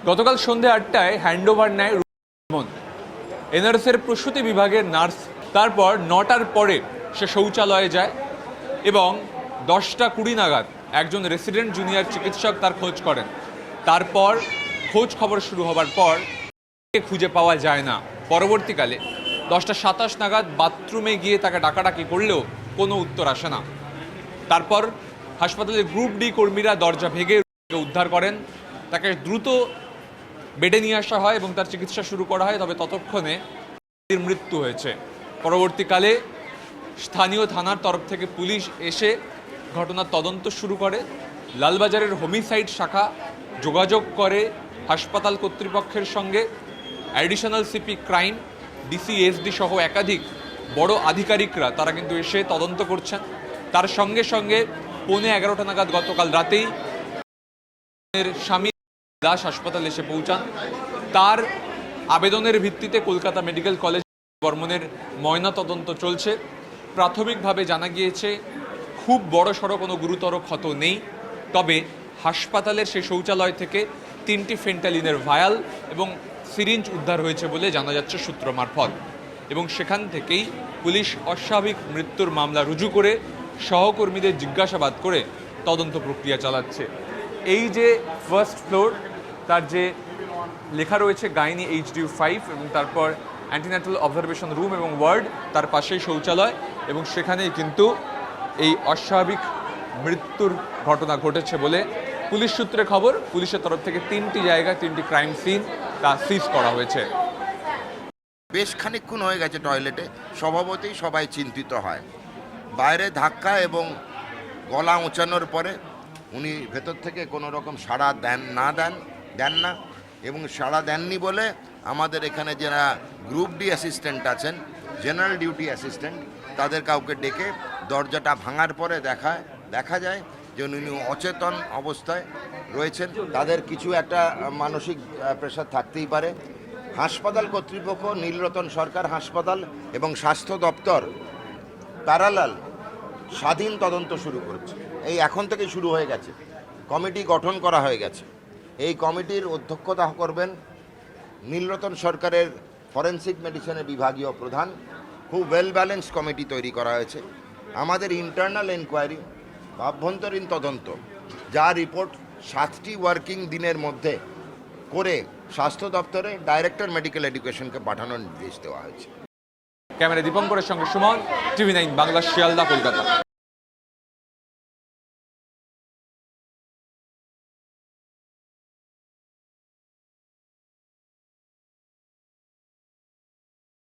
গতকাল সন্ধে 8টায় হ্যান্ডওভার নেয় এনআরএসের প্রসূতি বিভাগের নার্স। তারপর 9টার পরে সে শৌচালয়ে যায় এবং 10টা 20 নাগাদ একজন রেসিডেন্ট জুনিয়র চিকিৎসক তার খোঁজ করেন। তারপর খোঁজ খবর শুরু হবার পর খুঁজে পাওয়া যায় না। পরবর্তীকালে 10টা 27 নাগাদ বাথরুমে গিয়ে তাকে ডাকাডাকি করলেও কোনো উত্তর আসে না। তারপর হাসপাতালের গ্রুপ ডি কর্মীরা দরজা ভেঙে উদ্ধার করেন, তাকে দ্রুত বেডে নিয়ে আসা হয় এবং তার চিকিৎসা শুরু করা হয়। তবে ততক্ষণে মৃত্যু হয়েছে। পরবর্তীকালে স্থানীয় থানার তরফ থেকে পুলিশ এসে ঘটনার তদন্ত শুরু করে। লালবাজারের হোমিসাইড শাখা যোগাযোগ করে হাসপাতাল কর্তৃপক্ষের সঙ্গে। Additional CP crime, DC, SD সহ একাধিক বড় আধিকারিকরা তারা কিন্তু এসে তদন্ত করছেন। তার সঙ্গে সঙ্গে 11:15 নাগাদ গতকাল রাতেই স্বামী দাস হাসপাতালে এসে পৌঁছান। তার আবেদনের ভিত্তিতে কলকাতা মেডিকেল কলেজ বর্মনের ময়না তদন্ত চলছে। প্রাথমিকভাবে জানা গিয়েছে খুব বড় সড়ো কোনো গুরুতর ক্ষত নেই। তবে হাসপাতালের সেই শৌচালয় থেকে 3টি ফেন্টালিনের ভায়াল এবং সিরিঞ্জ উদ্ধার হয়েছে বলে জানা যাচ্ছে সূত্র মারফত। এবং সেখান থেকেই পুলিশ অস্বাভাবিক মৃত্যুর মামলা রুজু করে সহকর্মীদের জিজ্ঞাসাবাদ করে তদন্ত প্রক্রিয়া চালাচ্ছে। এই যে ফার্স্ট ফ্লোর, তার যে লেখা রয়েছে গাইনি HDU 5 এবং তারপর অ্যান্টিন্যাটাল অবজারভেশন রুম এবং ওয়ার্ড, তার পাশেই শৌচালয় এবং সেখানেই কিন্তু এই অস্বাভাবিক মৃত্যুর ঘটনা ঘটেছে বলে পুলিশ সূত্রে খবর। পুলিশের তরফ থেকে 3টি জায়গায় 3টি ক্রাইম সিন তা সিজ করা হয়েছে। বেশ খানিকক্ষণ হয়ে গেছে টয়লেটে, স্বভাবতই সবাই চিন্তিত হয়। বাইরে ধাক্কা এবং গলা উঁচানোর পরে উনি ভেতর থেকে কোনো রকম সাড়া দেন না এবং সাড়া দেননি বলে আমাদের এখানে যারা গ্রুপ ডি অ্যাসিস্ট্যান্ট আছেন, জেনারেল ডিউটি অ্যাসিস্ট্যান্ট, তাদের কাউকে ডেকে দরজাটা ভাঙার পরে দেখা যায় যে উনি অচেতন অবস্থায় রয়েছেন। তাদের কিছু একটা মানসিক প্রেশার থাকতেই পারে। হাসপাতাল কর্তৃপক্ষ, নীলরতন সরকার হাসপাতাল এবং স্বাস্থ্য দপ্তর প্যারালাল স্বাধীন তদন্ত শুরু করেছে। এই এখন থেকে শুরু হয়ে গেছে। কমিটি গঠন করা হয়ে গেছে। এই কমিটির অধ্যক্ষতা করবেন নীলরতন সরকারের ফরেনসিক মেডিসিনের বিভাগীয় প্রধান। খুব ওয়েল ব্যালেন্স কমিটি তৈরি করা হয়েছে। আমাদের ইন্টারনাল এনকোয়ারি, আভ্যন্তরীণ তদন্ত, যা রিপোর্ট 7টি ওয়ার্কিং দিনের মধ্যে করে স্বাস্থ্য দপ্তরে ডাইরেক্টর মেডিকেল এডুকেশনকে পাঠানোর নির্দেশ দেওয়া হয়েছে। ক্যামেরা দীপঙ্করের সঙ্গে সুমন, TV9 বাংলা, শিয়ালদা, কলকাতা।